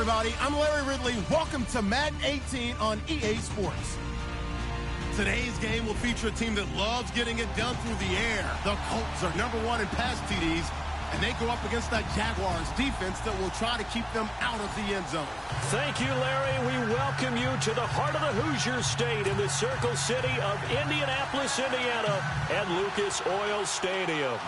everybody. I'm Larry Ridley. Welcome to Madden 18 on EA Sports. Today's game will feature a team that loves getting it done through the air. The Colts are #1 in pass TDs, and they go up against that Jaguars defense that will try to keep them out of the end zone. Thank you, Larry. We welcome you to the heart of the Hoosier State in the Circle City of Indianapolis, Indiana, at Lucas Oil Stadium.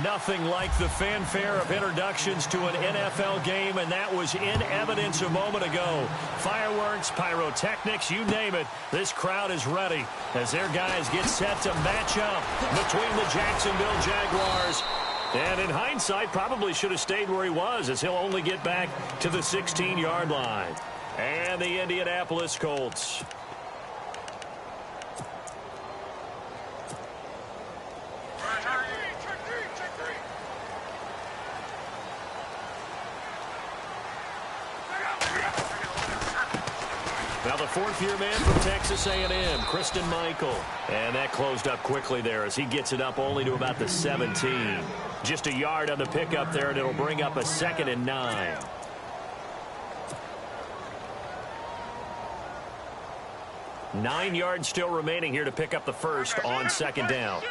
Nothing like the fanfare of introductions to an NFL game, and that was in evidence a moment ago. Fireworks, pyrotechnics, you name it. This crowd is ready as their guys get set to match up between the Jacksonville Jaguars. And in hindsight, probably should have stayed where he was, as he'll only get back to the 16-yard line. And the Indianapolis Colts. Now the fourth-year man from Texas A&M, Christine Michael. And that closed up quickly there as he gets it up only to about the 17. Just a yard on the pickup there, and it'll bring up a 2nd and 9. Nine yards still remaining here to pick up the first on 2nd down.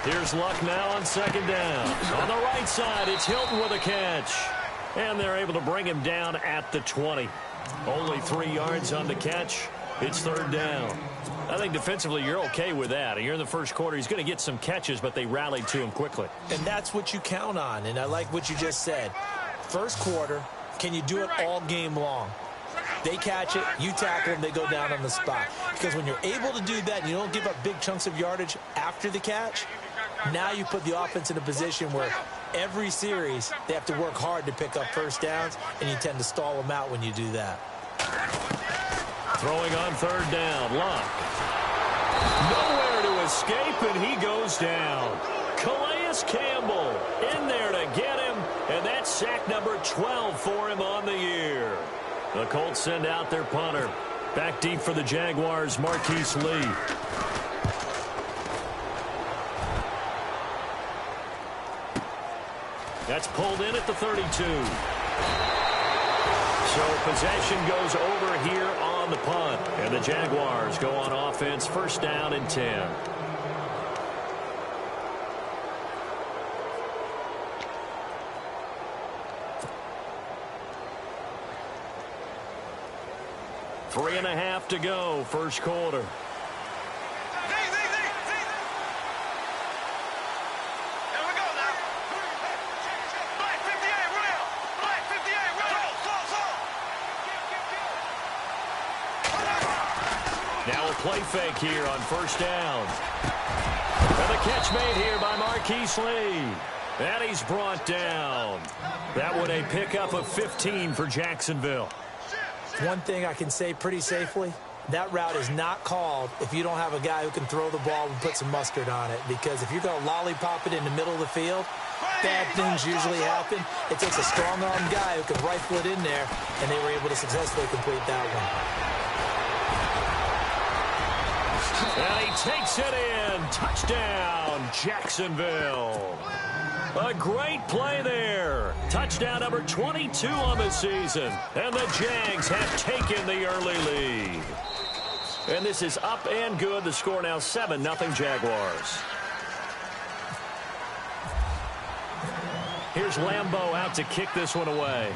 Here's Luck now on 2nd down. On the right side, it's Hilton with a catch. And they're able to bring him down at the 20. Only 3 yards on the catch. It's 3rd down. I think defensively you're okay with that. You're in the first quarter. He's going to get some catches, but they rallied to him quickly. And that's what you count on, and I like what you just said. First quarter, can you do it all game long? They catch it, you tackle them, they go down on the spot. Because when you're able to do that and you don't give up big chunks of yardage after the catch, now you put the offense in a position where every series they have to work hard to pick up first downs, and you tend to stall them out when you do that. Throwing on 3rd down, Luck. Nowhere to escape, and he goes down. Calais Campbell in there to get him, and that's sack number 12 for him on the year. The Colts send out their punter. Back deep for the Jaguars, Marquise Lee. That's pulled in at the 32. So possession goes over here on the punt. And the Jaguars go on offense, 1st down and 10. Three and a half to go, first quarter. Now a play fake here on 1st down. And the catch made here by Marquise Lee. And he's brought down. That one a pickup of 15 for Jacksonville. One thing I can say pretty safely, that route is not called if you don't have a guy who can throw the ball and put some mustard on it. Because if you're going to lollipop it in the middle of the field, bad things usually happen. It takes a strong-armed guy who can rifle it in there, and they were able to successfully complete that one. And he takes it in. Touchdown, Jacksonville. A great play there. Touchdown number 22 on the season. And the Jags have taken the early lead. And this is up and good. The score now 7-0 Jaguars. Here's Lambeau out to kick this one away.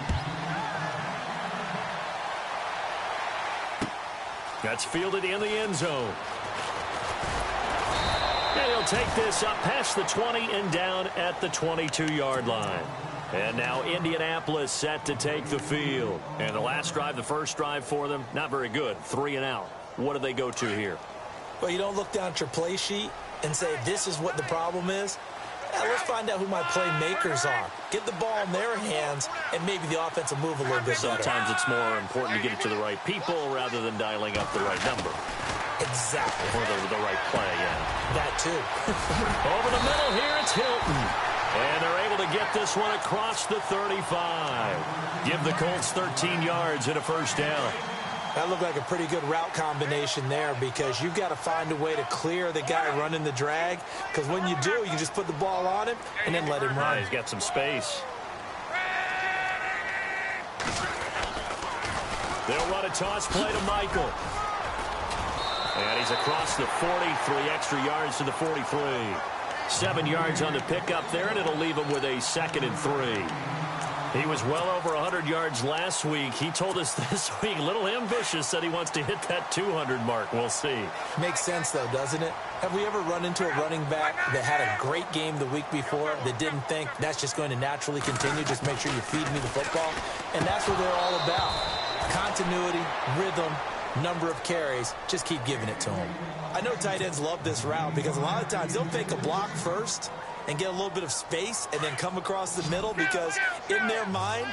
That's fielded in the end zone. And he'll take this up past the 20 and down at the 22-yard line. And now Indianapolis set to take the field. And the last drive, the first drive for them, not very good. 3 and out. What do they go to here? Well, you don't look down at your play sheet and say, this is what the problem is. Yeah, let's find out who my playmakers are. Get the ball in their hands, and maybe the offense will move a little bit better. Sometimes it's more important to get it to the right people rather than dialing up the right number. Exactly. Or the right play, yeah. That too. Over the middle here, it's Hilton. And they're able to get this one across the 35. Give the Colts 13 yards and a first down. That looked like a pretty good route combination there because you've got to find a way to clear the guy running the drag, because when you do, you can just put the ball on him and then let him run. He's got some space. They'll run a toss play to Michael. And he's across the 43 extra yards to the 43. 7 yards on the pickup there, and it'll leave him with a 2nd and 3. He was well over 100 yards last week. He told us this week, a little ambitious, said he wants to hit that 200 mark. We'll see. Makes sense, though, doesn't it? Have we ever run into a running back that had a great game the week before that didn't think that's just going to naturally continue? Just make sure you feed me the football. And that's what they're all about. Continuity, rhythm, number of carries. Just keep giving it to them. I know tight ends love this route because a lot of times they'll fake a block first and get a little bit of space and then come across the middle, because in their mind,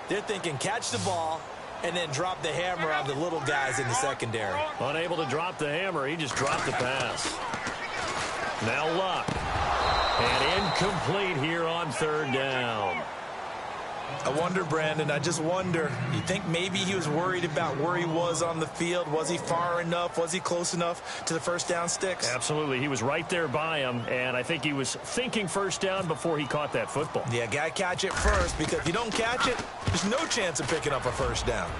they're thinking catch the ball and then drop the hammer on the little guys in the secondary. Unable to drop the hammer, he just dropped the pass. Now Luck. And incomplete here on 3rd down. I wonder, Brandon, I just wonder, you think maybe he was worried about where he was on the field? Was he far enough? Was he close enough to the first down sticks? Absolutely. He was right there by him, and I think he was thinking first down before he caught that football. Yeah, got to catch it first, because if you don't catch it, there's no chance of picking up a first down.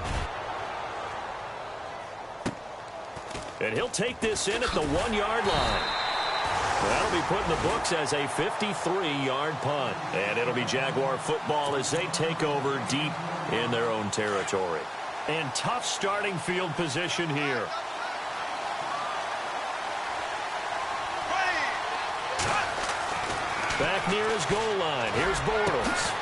And he'll take this in at the 1-yard line. That'll be put in the books as a 53-yard punt. And it'll be Jaguar football as they take over deep in their own territory. And tough starting field position here. Back near his goal line. Here's Bortles.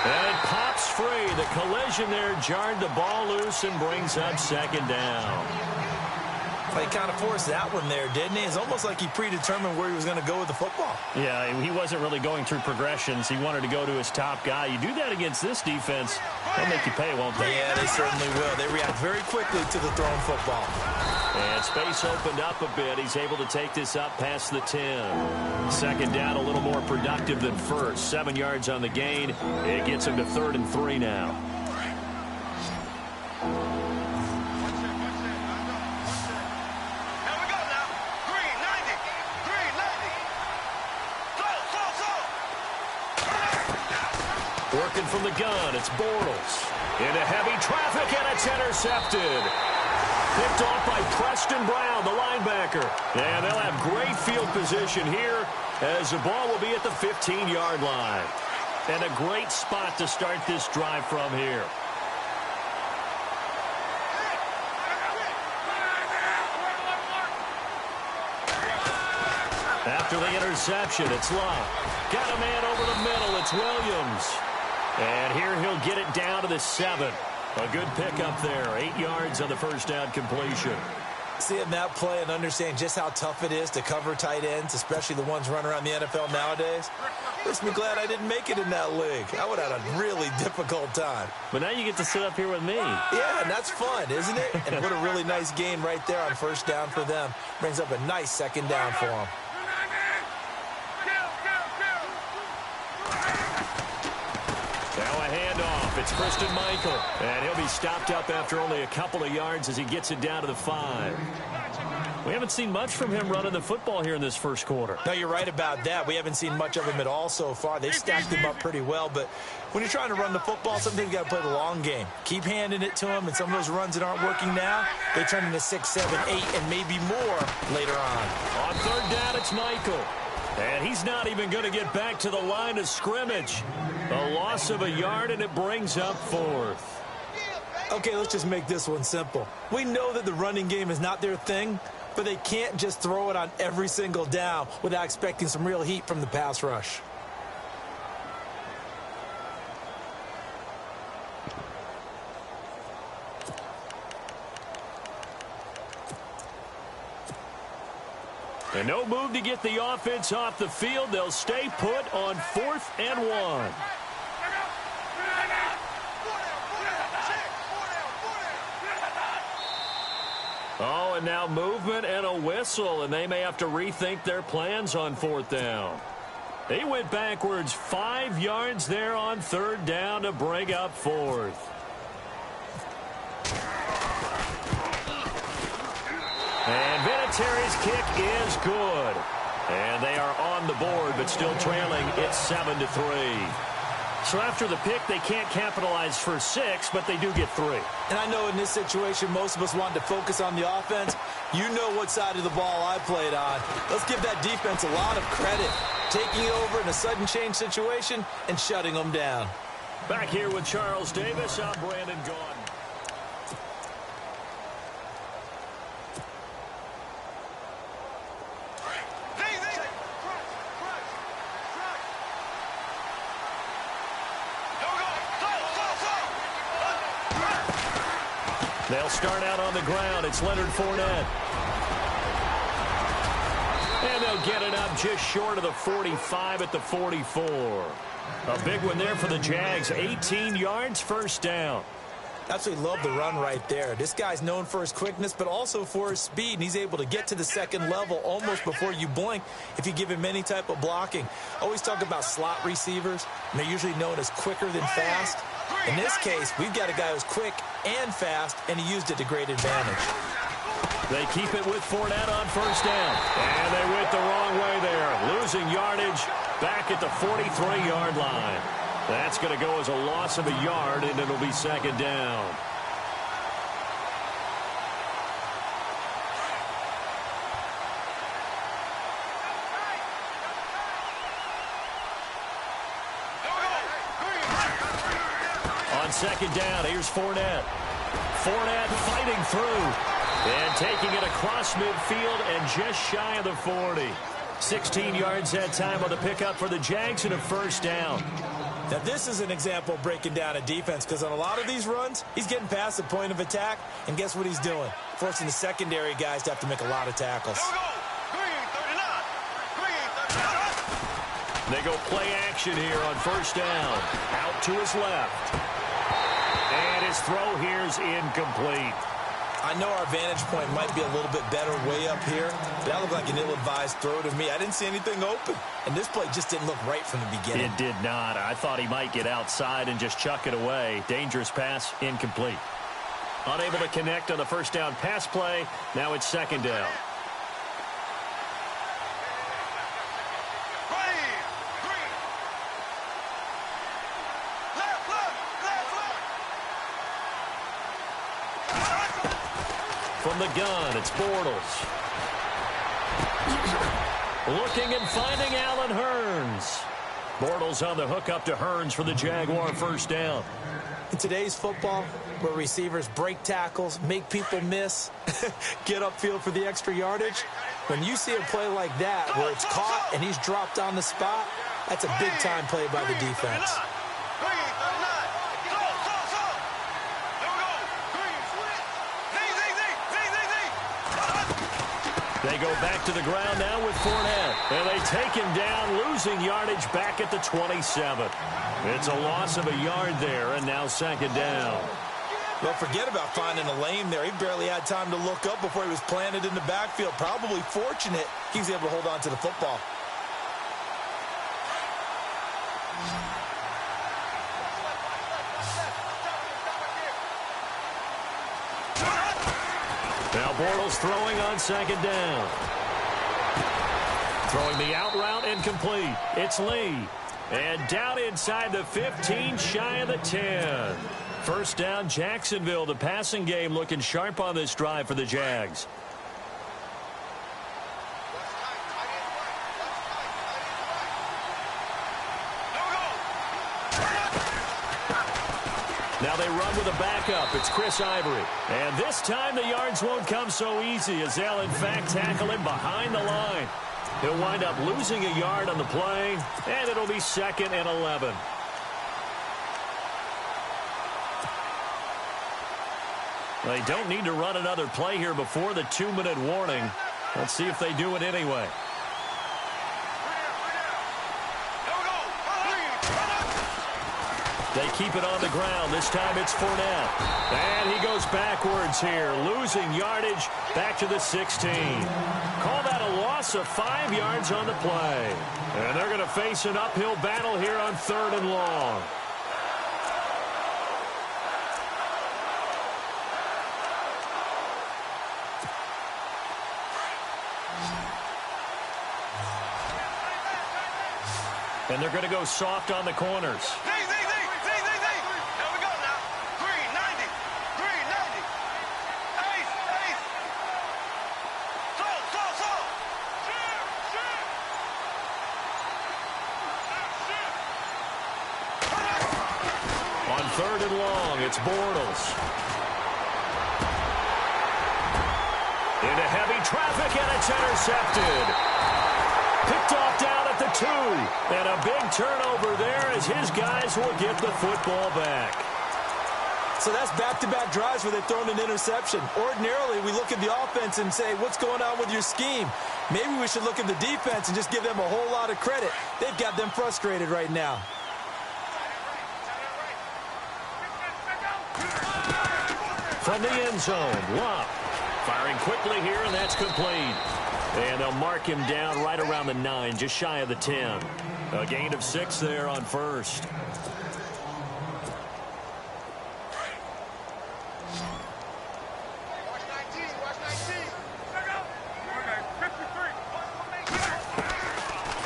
And it pops free. The collision there jarred the ball loose and brings up 2nd down. He kind of forced that one there, didn't he? It's almost like he predetermined where he was going to go with the football. Yeah, he wasn't really going through progressions. He wanted to go to his top guy. You do that against this defense, they'll make you pay, won't they? Yeah, they certainly will. They react very quickly to the thrown football. And space opened up a bit. He's able to take this up past the 10. 2nd down, a little more productive than first. 7 yards on the gain. It gets him to 3rd and 3 now. Working from the gun, it's Bortles. Into heavy traffic, and it's intercepted. Picked off by Preston Brown, the linebacker. And they'll have great field position here as the ball will be at the 15-yard line. And a great spot to start this drive from here. After the interception, it's Luck. Got a man over the middle, it's Williams. And here he'll get it down to the 7. A good pickup there. 8 yards on the first down completion. Seeing that play and understanding just how tough it is to cover tight ends, especially the ones running around the NFL nowadays, makes me glad I didn't make it in that league. I would have had a really difficult time. But now you get to sit up here with me. Yeah, and that's fun, isn't it? And what a really nice gain right there on first down for them. Brings up a nice 2nd down for them. Now a handoff. It's Christian Michael. And he'll be stopped up after only a couple of yards as he gets it down to the 5. We haven't seen much from him running the football here in this first quarter. No, you're right about that. We haven't seen much of him at all so far. They stacked him up pretty well, but when you're trying to run the football, sometimes you got to play the long game. Keep handing it to him, and some of those runs that aren't working now, they turn into 6, 7, 8, and maybe more later on. On 3rd down, it's Michael. And he's not even going to get back to the line of scrimmage. A loss of a yard, and it brings up 4th. Okay, let's just make this one simple. We know that the running game is not their thing, but they can't just throw it on every single down without expecting some real heat from the pass rush. And no move to get the offense off the field. They'll stay put on 4th and 1. Oh, and now movement and a whistle, and they may have to rethink their plans on 4th down. They went backwards 5 yards there on 3rd down to bring up 4th. Singletary's kick is good. And they are on the board, but still trailing. It's 7-3. So after the pick, they can't capitalize for 6, but they do get 3. And I know in this situation, most of us wanted to focus on the offense. You know what side of the ball I played on. Let's give that defense a lot of credit. Taking it over in a sudden change situation and shutting them down. Back here with Charles Davis, I'm Brandon Gaudin. They'll start out on the ground. It's Leonard Fournette. And they'll get it up just short of the 45 at the 44. A big one there for the Jags. 18 yards, first down. Absolutely love the run right there. This guy's known for his quickness, but also for his speed, and he's able to get to the second level almost before you blink if you give him any type of blocking. Always talk about slot receivers, and they're usually known as quicker than fast. In this case, we've got a guy who's quick and fast, and he used it to great advantage. They keep it with Fournette on first down. And they went the wrong way there. Losing yardage back at the 43-yard line. That's going to go as a loss of a yard, and it'll be second down. On second down, here's Fournette. Fournette fighting through. And taking it across midfield and just shy of the 40. 16 yards that time on the pickup for the Jags and a first down. Now, this is an example of breaking down a defense because on a lot of these runs, he's getting past the point of attack, and guess what he's doing? Forcing the secondary guys to have to make a lot of tackles. They go play action here on first down. Out to his left. And his throw here is incomplete. I know our vantage point might be a little bit better way up here, but that looked like an ill-advised throw to me. I didn't see anything open, and this play just didn't look right from the beginning. It did not. I thought he might get outside and just chuck it away. Dangerous pass, incomplete. Unable to connect on the first down pass play. Now it's second down. From the gun, it's Bortles. Looking and finding Allen Hurns. Bortles on the hook up to Hurns for the Jaguar first down. In today's football, where receivers break tackles, make people miss, get upfield for the extra yardage, when you see a play like that where it's caught and he's dropped on the spot, that's a big-time play by the defense. They go back to the ground now with Fournette. And they take him down, losing yardage back at the 27. It's a loss of a yard there, and now second down. Well, forget about finding a lane there. He barely had time to look up before he was planted in the backfield. Probably fortunate he was able to hold on to the football. Now Bortles throwing on second down. Throwing the out route incomplete. It's Lee. And down inside the 15, shy of the 10. First down, Jacksonville. The passing game looking sharp on this drive for the Jags. Now they run with a backup. It's Chris Ivory. And this time the yards won't come so easy as they'll, in fact, tackle him behind the line. He'll wind up losing a yard on the play, and it'll be second and 11. They don't need to run another play here before the 2-minute warning. Let's see if they do it anyway. They keep it on the ground. This time it's Fournette. And he goes backwards here, losing yardage back to the 16. Call that a loss of 5 yards on the play. And they're going to face an uphill battle here on 3rd and long. And they're going to go soft on the corners. Here we go now. 390. 390. Ace. So. On 3rd and long, it's Bortles. Into heavy traffic, and it's intercepted. Picked off down at the 2. And a big turnover there as his guys will get the football back. So that's back-to-back drives where they've thrown an interception. Ordinarily, we look at the offense and say, what's going on with your scheme? Maybe we should look at the defense and just give them a whole lot of credit. They've got them frustrated right now. From the end zone, Love firing quickly here, and that's complete. And they'll mark him down right around the 9, just shy of the 10. A gain of 6 there on 1st.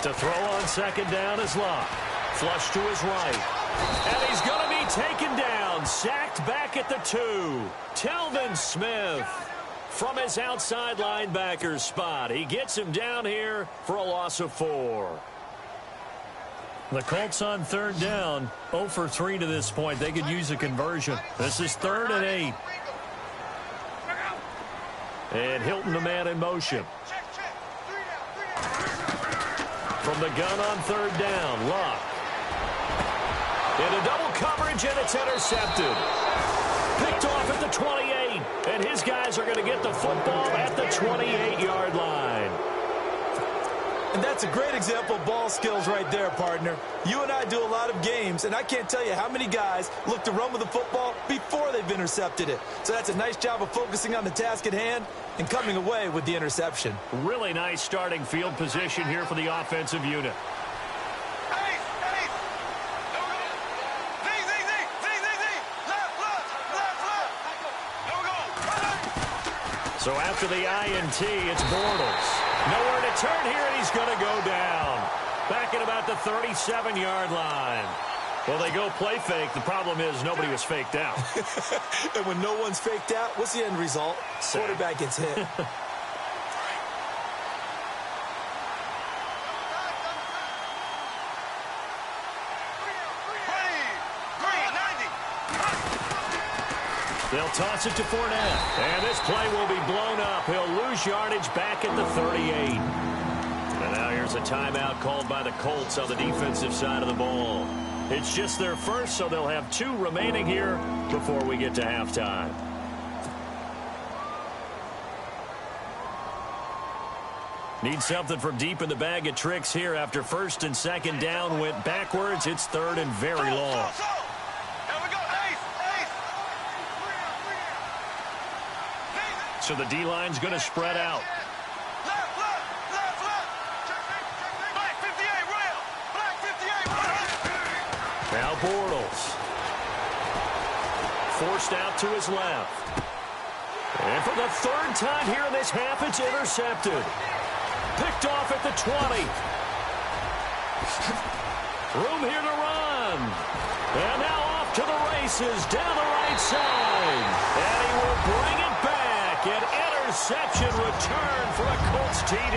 To throw on 2nd down is Love. Flush to his right. And he's going to be taken down. Sacked back at the 2. Telvin Smith from his outside linebacker spot. He gets him down here for a loss of 4. The Colts on 3rd down. 0 for 3 to this point. They could use a conversion. This is 3rd and 8. And Hilton, the man in motion. From the gun on 3rd down, Luck. Into double coverage, and it's intercepted. Picked off at the 28, and his guys are going to get the football at the 28-yard line. And that's a great example of ball skills right there, partner. You and I do a lot of games, and I can't tell you how many guys look to run with the football before they've intercepted it. So that's a nice job of focusing on the task at hand and coming away with the interception. Really nice starting field position here for the offensive unit. So after the INT, it's Bortles. Nowhere to turn here, and he's going to go down. Back at about the 37-yard line. Well, they go play fake. The problem is nobody was faked out. And when no one's faked out, what's the end result? Quarterback gets hit. They'll toss it to Fournette. And this play will be blown up. He'll lose yardage back at the 38. And now here's a timeout called by the Colts on the defensive side of the ball. It's just their first, so they'll have 2 remaining here before we get to halftime. Need something from deep in the bag of tricks here after 1st and 2nd down went backwards. It's 3rd and very long. So the D-line's going to spread out. Black 58, rail. Black 58. Now Bortles. Forced out to his left. And for the 3rd time here in this half, it's intercepted. Picked off at the 20. Room here to run. And now off to the races down the right side. And he will bring it back. An interception return for a Colts TD.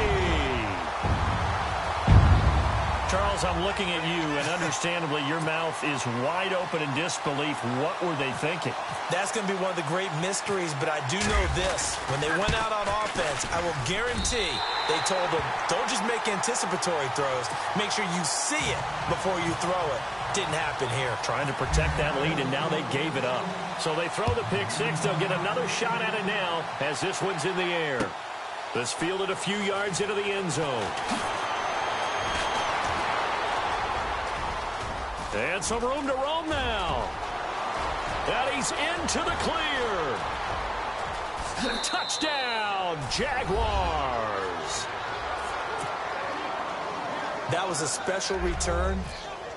Charles, I'm looking at you, and understandably, your mouth is wide open in disbelief. What were they thinking? That's going to be one of the great mysteries, but I do know this. When they went out on offense, I will guarantee they told them, don't just make anticipatory throws. Make sure you see it before you throw it. Didn't happen here. Trying to protect that lead, and now they gave it up. So they throw the pick 6. They'll get another shot at it now as this one's in the air. This fielded a few yards into the end zone. And some room to roam now. And he's into the clear. Touchdown, Jaguars. That was a special return,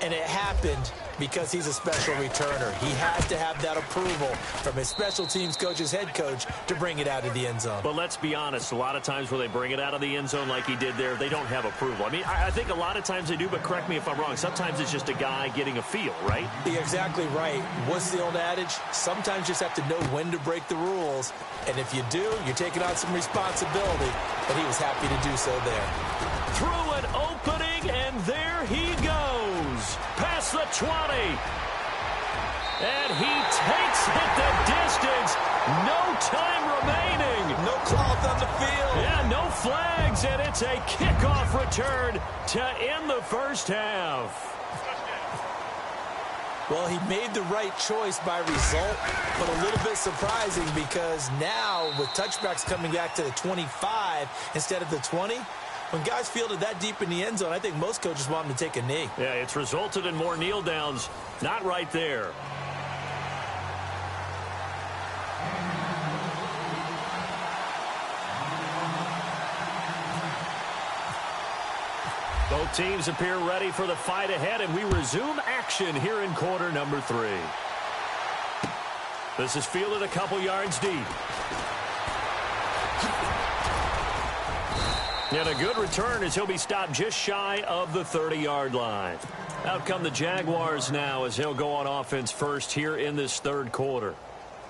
and it happened Because he's a special returner. He has to have that approval from his special teams coach's head coach to bring it out of the end zone. But let's be honest, a lot of times when they bring it out of the end zone like he did there, they don't have approval. I mean, I think a lot of times they do, but correct me if I'm wrong. Sometimes it's just a guy getting a feel, right? You're exactly right. What's the old adage? Sometimes you just have to know when to break the rules. And if you do, you're taking on some responsibility. But he was happy to do so there. Through an opening, and there he goes. Past the 20. And he takes it the distance. No time remaining. No cloth on the field. Yeah, no flags, and it's a kickoff return to end the first half. Well, he made the right choice by result, but a little bit surprising because now with touchbacks coming back to the 25 instead of the 20, when guys fielded that deep in the end zone, I think most coaches want them to take a knee. Yeah, it's resulted in more kneel downs. Not right there. Both teams appear ready for the fight ahead, and we resume action here in quarter number 3. This is fielded a couple yards deep. And a good return as he'll be stopped just shy of the 30-yard line. Out come the Jaguars now as he'll go on offense first here in this third quarter.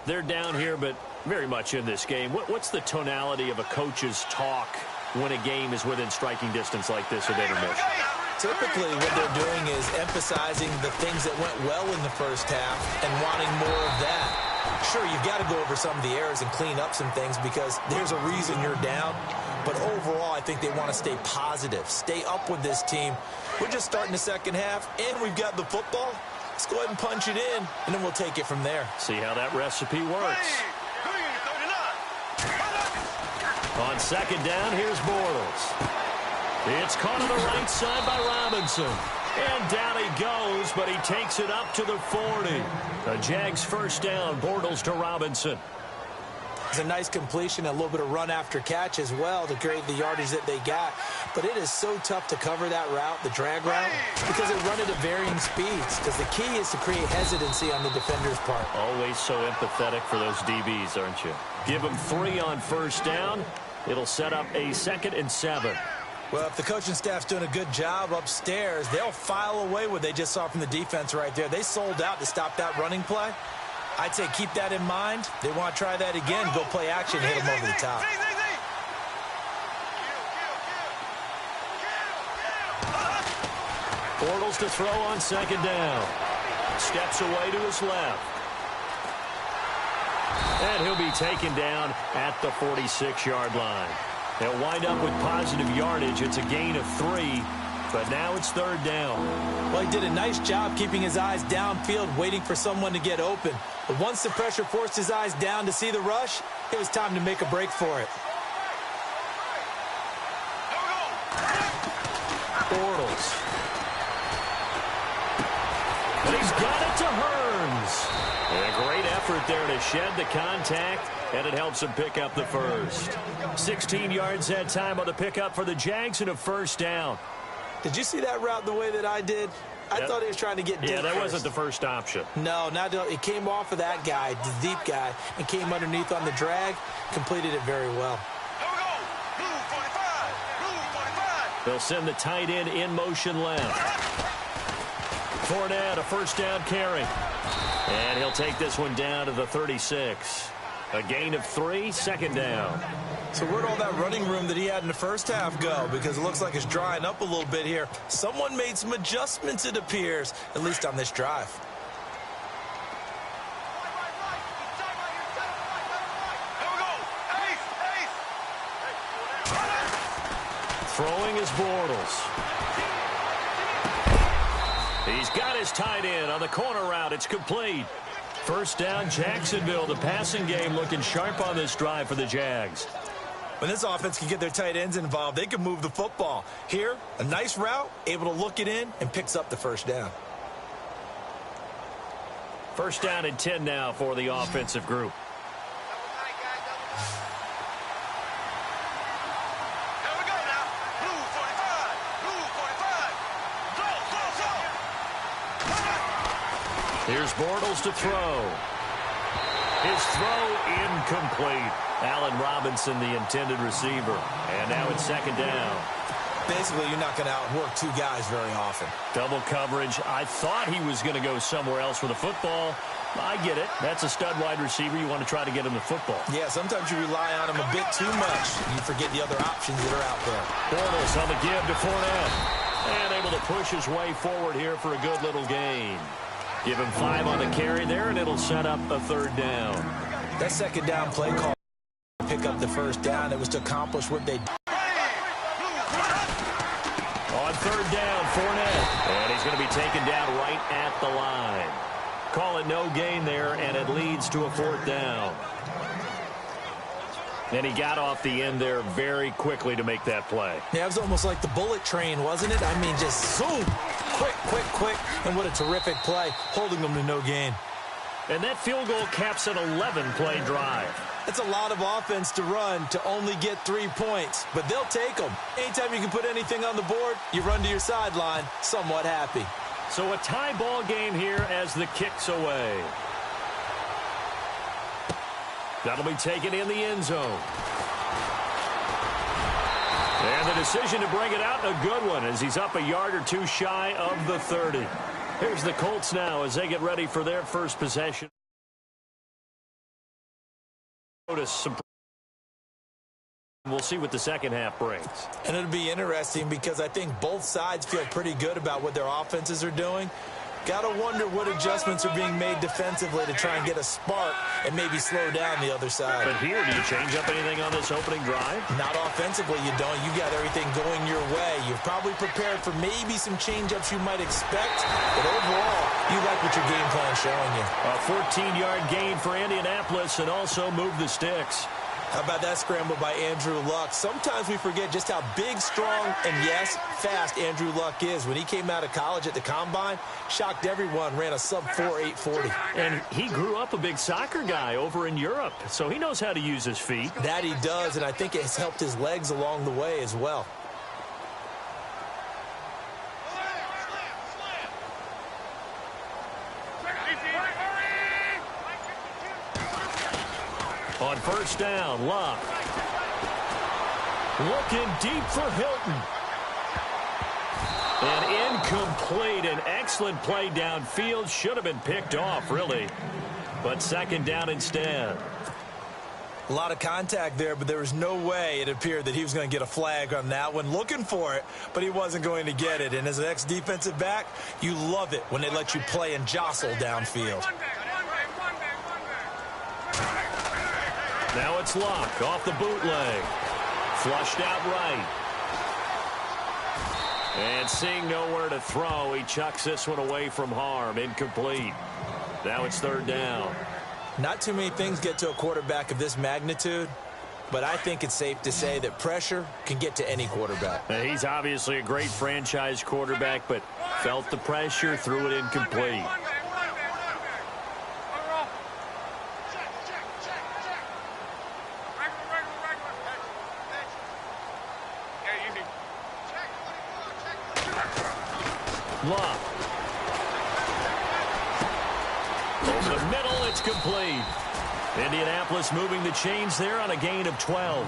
They're down here, but very much in this game. What's the tonality of a coach's talk when a game is within striking distance like this at intermission? Typically, what they're doing is emphasizing the things that went well in the first half and wanting more of that. Sure, you've got to go over some of the errors and clean up some things because there's a reason you're down. But overall, I think they want to stay positive, stay up with this team. We're just starting the second half, and we've got the football. Let's go ahead and punch it in, and then we'll take it from there. See how that recipe works. On second down, here's Bortles. It's caught on the right side by Robinson. And down he goes, but he takes it up to the 40. The Jags first down, Bortles to Robinson. It's a nice completion, a little bit of run after catch as well to create the yardage that they got. But it is so tough to cover that route, the drag route, because they run it at varying speeds. Because the key is to create hesitancy on the defender's part. Always so empathetic for those DBs, aren't you? Give them 3 on first down. It'll set up a 2nd and 7. Well, if the coaching staff's doing a good job upstairs, they'll file away what they just saw from the defense right there. They sold out to stop that running play. I'd say keep that in mind. They want to try that again, go play action, hit them over the top. Bortles to throw on second down. Steps away to his left. And he'll be taken down at the 46-yard line. They'll wind up with positive yardage. It's a gain of 3, but now it's third down. Well, he did a nice job keeping his eyes downfield, waiting for someone to get open. But once the pressure forced his eyes down to see the rush, it was time to make a break for it. Bortles. And he's got it to Hearns. And a great effort there to shed the contact, and it helps him pick up the first. 16 yards that time on the pickup for the Jags and a first down. Did you see that route the way that I did? I thought he was trying to get deep. Yeah, that first. wasn't the first option. No, it came off of that guy, the deep guy, and came underneath on the drag, completed it very well. They'll send the tight end in motion left. Fournette, a first down carry. And he'll take this one down to the 36. A gain of 3, second down. So where'd all that running room that he had in the first half go? Because it looks like it's drying up a little bit here. Someone made some adjustments, it appears, at least on this drive. Throwing is Bortles. He's got his tight end on the corner route. It's complete. First down, Jacksonville. The passing game looking sharp on this drive for the Jags. When this offense can get their tight ends involved, they can move the football. Here, a nice route, able to look it in, and picks up the first down. First down and 10 now for the offensive group. Here's Bortles to throw. His throw incomplete. Allen Robinson, the intended receiver. And now it's second down. Basically, you're not going to outwork two guys very often. Double coverage. I thought he was going to go somewhere else for the football. I get it. That's a stud wide receiver. You want to try to get him the football. Yeah, sometimes you rely on him a bit too much. You forget the other options that are out there. Bortles on the give to Fournette. And able to push his way forward here for a good little gain. Give him 5 on the carry there, and it'll set up a third down. That second down play call to pick up the first down. It was to accomplish what they did. On third down, Fournette. And he's going to be taken down right at the line. Call it no gain there, and it leads to a fourth down. And he got off the end there very quickly to make that play. Yeah, it was almost like the bullet train, wasn't it? I mean, just zoom. Quick, quick, quick. And what a terrific play, holding them to no gain. And that field goal caps an 11-play drive. That's a lot of offense to run to only get 3 points, but they'll take them. Anytime you can put anything on the board, you run to your sideline, somewhat happy. So a tie ball game here as the kick's away. That'll be taken in the end zone. And the decision to bring it out, a good one, as he's up a yard or two shy of the 30. Here's the Colts now as they get ready for their first possession. We'll see what the second half brings. And it'll be interesting because I think both sides feel pretty good about what their offenses are doing. Got to wonder what adjustments are being made defensively to try and get a spark and maybe slow down the other side. But here, do you change up anything on this opening drive? Not offensively, you don't. You got everything going your way. You've probably prepared for maybe some change-ups you might expect, but overall, you like what your game plan is showing you. A 14-yard gain for Indianapolis and also move the sticks. How about that scramble by Andrew Luck? Sometimes we forget just how big, strong, and, yes, fast Andrew Luck is. When he came out of college at the Combine, shocked everyone, ran a sub-4 840. And he grew up a big soccer guy over in Europe, so he knows how to use his feet. That he does, and I think it has helped his legs along the way as well. On first down, Luck. Looking deep for Hilton. And incomplete. An excellent play downfield. Should have been picked off, really. But second down instead. A lot of contact there, but there was no way it appeared that he was going to get a flag on that one. Looking for it, but he wasn't going to get it. And as an ex-defensive back, you love it when they let you play and jostle downfield. Now it's Luck off the bootleg. Flushed out right. And seeing nowhere to throw, he chucks this one away from harm. Incomplete. Now it's third down. Not too many things get to a quarterback of this magnitude, but I think it's safe to say that pressure can get to any quarterback. Now, he's obviously a great franchise quarterback, but felt the pressure, threw it incomplete. Luck. Over the middle, it's complete. Indianapolis moving the chains there on a gain of 12.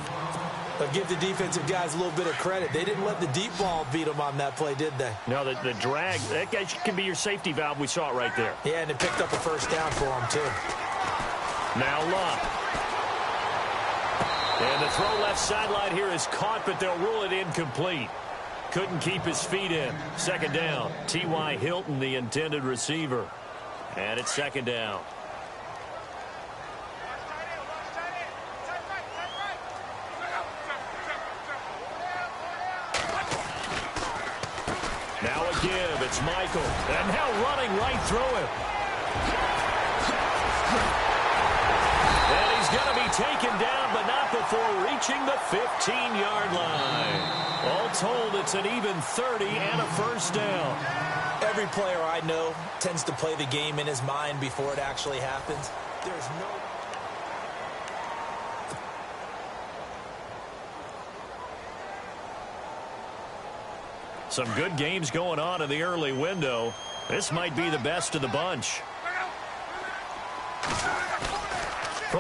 But give the defensive guys a little bit of credit. They didn't let the deep ball beat them on that play, did they? No, the drag, that guy can be your safety valve. We saw it right there. Yeah, and it picked up a first down for them, too. Now Luck. And the throw left sideline here is caught, but they'll rule it incomplete. Couldn't keep his feet in. Second down. T.Y. Hilton, the intended receiver. And it's second down. Now a give. It's Michael. And now running right through him. And he's going to be taken down, but not before reaching the 15-yard line. All told, it's an even 30 and a first down. Every player I know tends to play the game in his mind before it actually happens. There's no... Some good games going on in the early window. This might be the best of the bunch.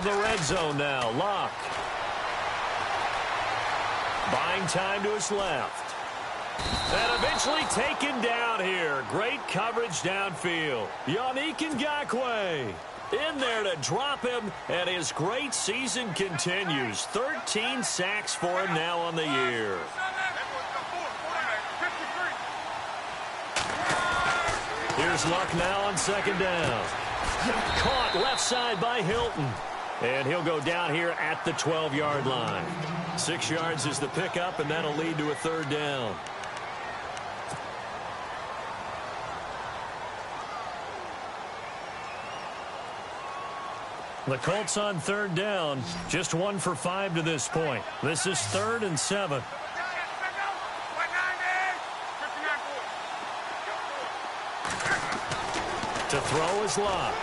From the red zone now, Locke. Buying time to his left. And eventually taken down here. Great coverage downfield. Yannick Ngakoue in there to drop him, and his great season continues. 13 sacks for him now on the year. Here's Luck now on second down. Caught left side by Hilton. And he'll go down here at the 12-yard line. 6 yards is the pickup, and that'll lead to a third down. The Colts on third down, just 1 for 5 to this point. This is 3rd and 7. To throw is Locke.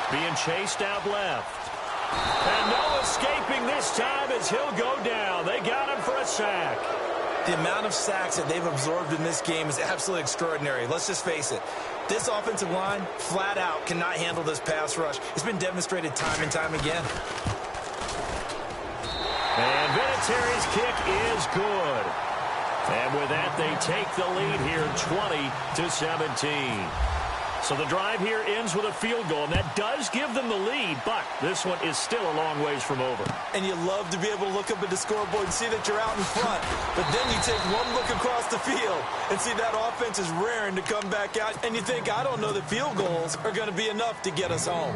Being chased out left. And no escaping this time as he'll go down. They got him for a sack. The amount of sacks that they've absorbed in this game is absolutely extraordinary. Let's just face it. This offensive line, flat out, cannot handle this pass rush. It's been demonstrated time and time again. And Vinatieri's kick is good. And with that, they take the lead here 20-17. So the drive here ends with a field goal, and that does give them the lead, but this one is still a long ways from over. And you love to be able to look up at the scoreboard and see that you're out in front. But then you take one look across the field and see that offense is raring to come back out, and you think, I don't know that field goals are going to be enough to get us home.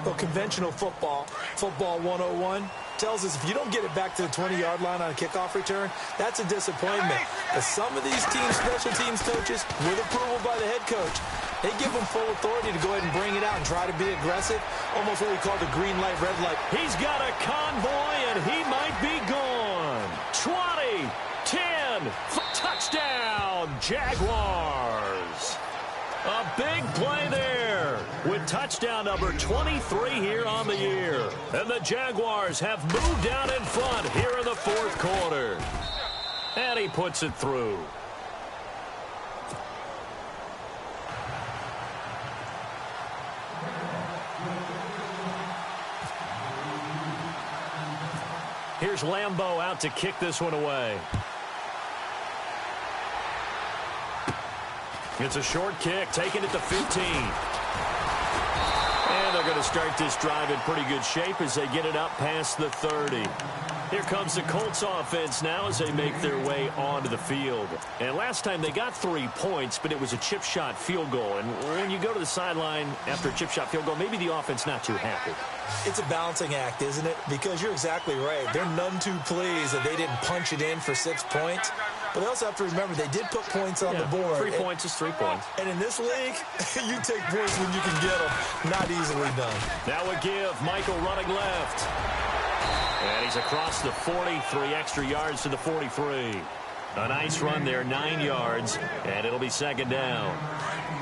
Well, conventional football 101, tells us if you don't get it back to the 20-yard line on a kickoff return, that's a disappointment. But some of these teams, special teams coaches, with approval by the head coach, they give them full authority to go ahead and bring it out and try to be aggressive, almost what we call the green light, red light. He's got a convoy, and he might be gone. 20, 10, touchdown, Jaguars. A big play there with touchdown number 23 here on the year. And the Jaguars have moved out in front here in the fourth quarter. And he puts it through. Here's Lambeau out to kick this one away. It's a short kick, taken at the 15. And they're going to start this drive in pretty good shape as they get it up past the 30. Here comes the Colts offense now as they make their way onto the field. And last time they got 3 points, but it was a chip shot field goal. And when you go to the sideline after a chip shot field goal, maybe the offense not too happy. It's a balancing act, isn't it? Because you're exactly right. They're none too pleased that they didn't punch it in for 6 points. But they also have to remember they did put points on the board. 3 points is 3 points. And in this league, you take points when you can get them. Not easily done. Now a give. Michael running left. And he's across the 40, 3 extra yards to the 43. A nice run there, 9 yards, and it'll be second down.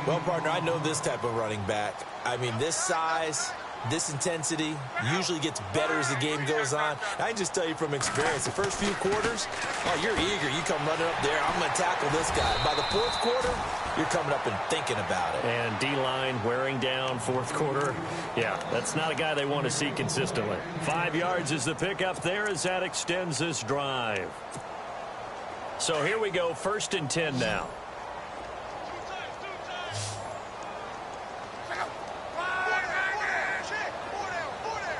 Well, partner, I know this type of running back. I mean, this size, this intensity usually gets better as the game goes on. I can just tell you from experience, the first few quarters, oh, you're eager. You come running up there, I'm going to tackle this guy. By the fourth quarter, you're coming up and thinking about it. And D-line wearing down fourth quarter. Yeah, that's not a guy they want to see consistently. 5 yards is the pickup there as that extends this drive. So here we go, 1st and 10 now.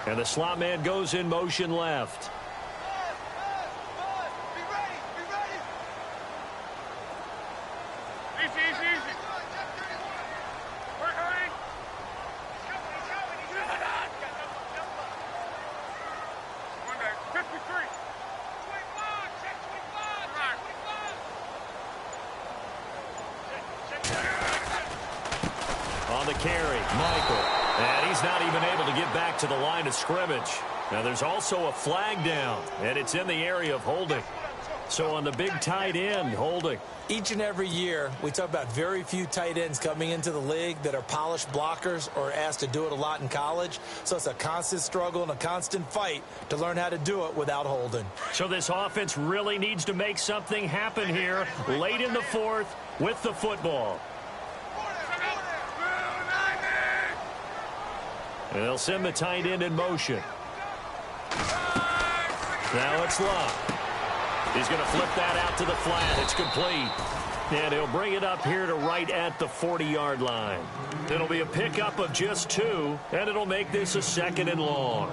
And the slot man goes in motion left. On the carry, Michael. And he's not even able to get back to the line of scrimmage. Now there's also a flag down, and it's in the area of holding. So on the big tight end, holding. Each and every year, we talk about very few tight ends coming into the league that are polished blockers or asked to do it a lot in college. So it's a constant struggle and a constant fight to learn how to do it without holding. So this offense really needs to make something happen here late in the fourth with the football. And they'll send the tight end in motion. Now it's Luck. He's going to flip that out to the flat. It's complete. And he'll bring it up here to right at the 40-yard line. It'll be a pickup of just 2, and it'll make this a 2nd and long.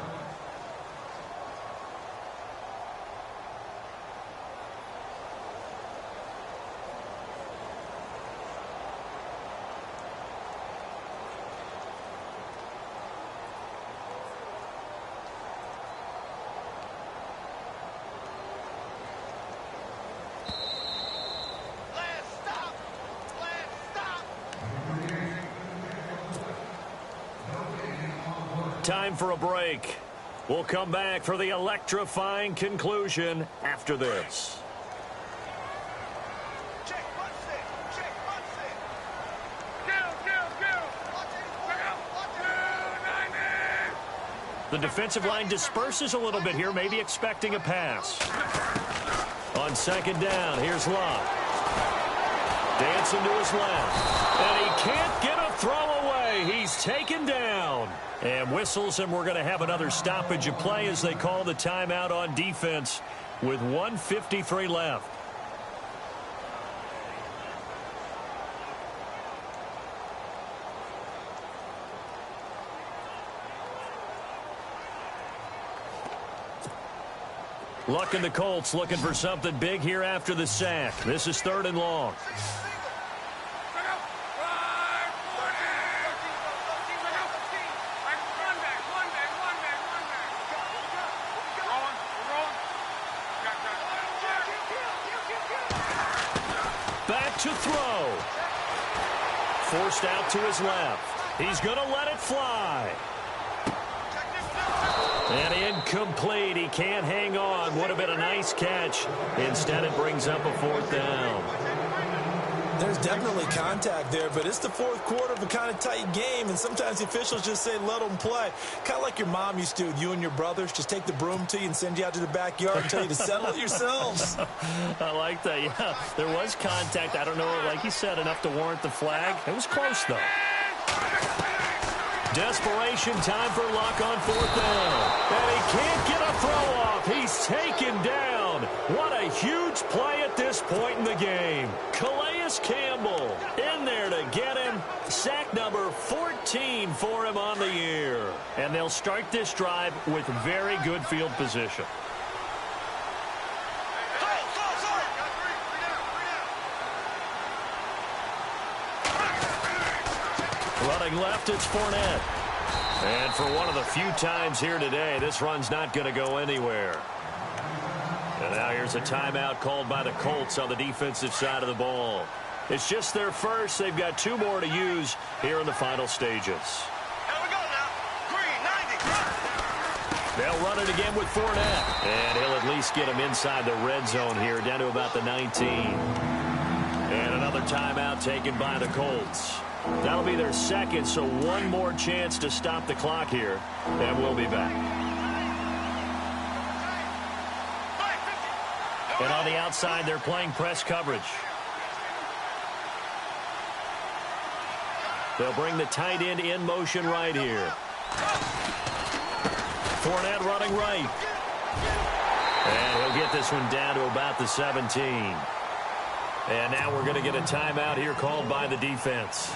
Time for a break. We'll come back for the electrifying conclusion after this. Check, punch it. Check, punch it. The defensive line disperses a little bit here, maybe expecting a pass. On 2nd down, here's Luck. Dancing to his left. And he can't get a throw away. He's taken down. And whistles, and we're going to have another stoppage of play as they call the timeout on defense with 1:53 left. Luck and the Colts looking for something big here after the sack. This is 3rd and long. Back to throw. Forced out to his left. He's going to let it fly. And incomplete. He can't hang on. Would have been a nice catch. Instead, it brings up a 4th down. There's definitely contact there, but it's the 4th quarter of a kind of tight game, and sometimes the officials just say, let them play. Kind of like your mom used to with you and your brothers. Just take the broom to you and send you out to the backyard and tell you to settle it yourselves. I like that, yeah. There was contact. I don't know, like you said, enough to warrant the flag. It was close, though. Desperation time for Luck on 4th down. And he can't get a throw off. He's taken down. What a huge play at this point in the game. Calais Campbell in there to get him. Sack number 14 for him on the year. And they'll start this drive with very good field position. Running left, it's Fournette. And for one of the few times here today, this run's not going to go anywhere. And now here's a timeout called by the Colts on the defensive side of the ball. It's just their first. They've got 2 more to use here in the final stages. Here we go now. Green, 90. They'll run it again with Fournette. And he'll at least get him inside the red zone here, down to about the 19. And another timeout taken by the Colts. That'll be their 2nd, so 1 more chance to stop the clock here. And we'll be back. And on the outside, they're playing press coverage. They'll bring the tight end in motion right here. Fournette running right. And he'll get this one down to about the 17. And now we're going to get a timeout here called by the defense.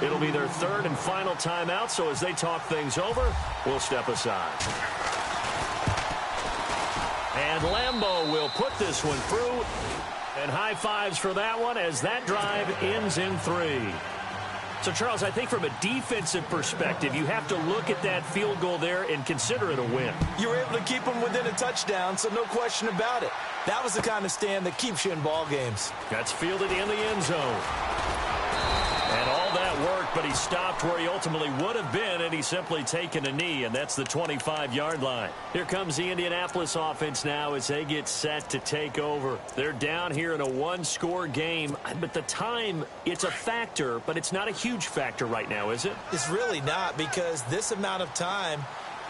It'll be their 3rd and final timeout, so as they talk things over, we'll step aside. And Lambeau will put this one through. And high fives for that one as that drive ends in 3. So, Charles, I think from a defensive perspective, you have to look at that field goal there and consider it a win. You were able to keep them within a touchdown, so no question about it. That was the kind of stand that keeps you in ball games. That's fielded in the end zone. And all that work, but he stopped where he ultimately would have been, and he's simply taken a knee, and that's the 25-yard line. Here comes the Indianapolis offense now as they get set to take over. They're down here in a 1-score game, but the time, it's a factor, but it's not a huge factor right now, is it? It's really not, because this amount of time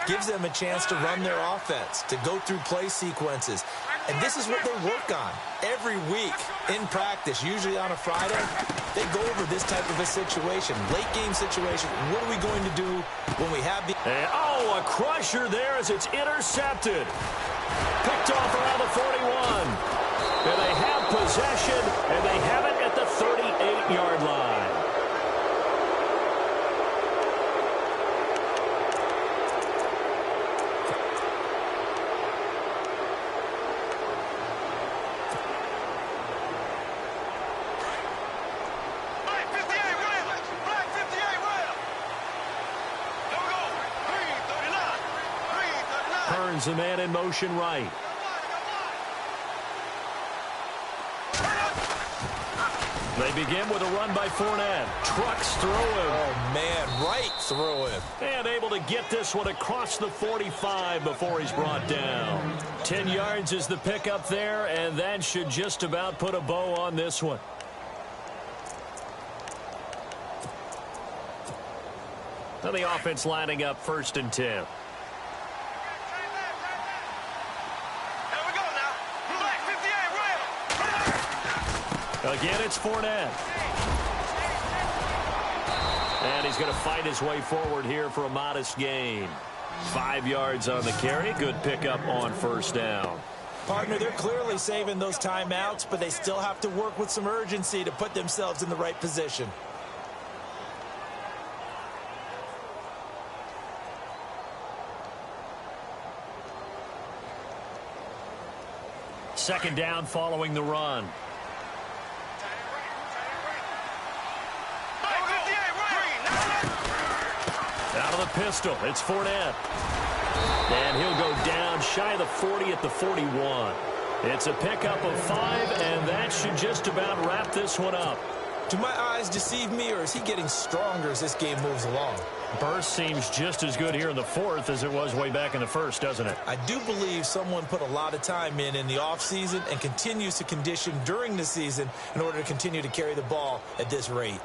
gives them a chance to run their offense, to go through play sequences. And this is what they work on every week in practice, usually on a Friday. They go over this type of a situation, late game situation. What are we going to do when we have the... And, oh, a crusher there as it's intercepted. Picked off around the 41. And they have possession, and they have it at the 38-yard line. The man in motion right. They begin with a run by Fournette. Trucks through him. Oh, man, right through him. And able to get this one across the 45 before he's brought down. 10 yards is the pickup there, and that should just about put a bow on this one. Now the offense lining up 1st and 10. Again, it's Fournette. And he's going to fight his way forward here for a modest gain. 5 yards on the carry. Good pickup on 1st down. Partner, they're clearly saving those timeouts, but they still have to work with some urgency to put themselves in the right position. Second down following the run. Out of the pistol, it's Fournette. And he'll go down shy of the 40 at the 41. It's a pickup of 5, and that should just about wrap this one up. Do my eyes deceive me, or is he getting stronger as this game moves along? Burst seems just as good here in the 4th as it was way back in the 1st, doesn't it? I do believe someone put a lot of time in the offseason and continues to condition during the season in order to continue to carry the ball at this rate.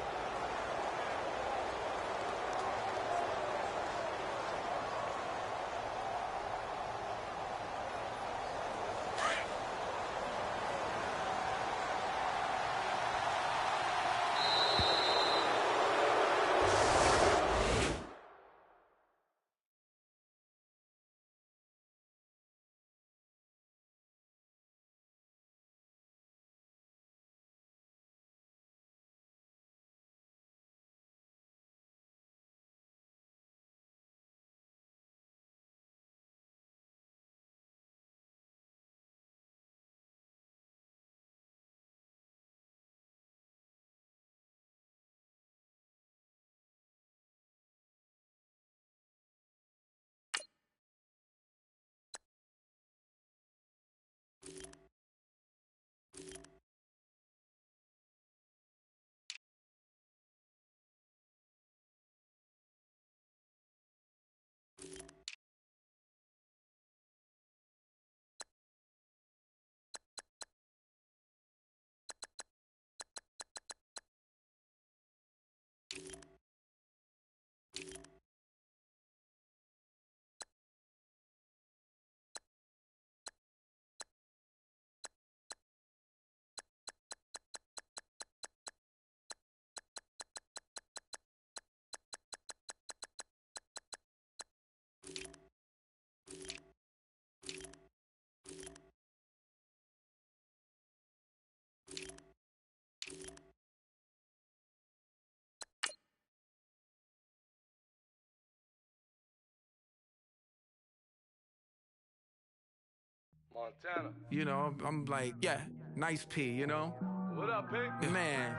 Montana. You know, I'm like, yeah, nice P, you know? What up, Pink? Man.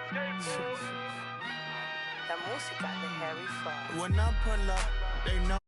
Skateboard. La música de Harry Fraud. When I pull up, they know.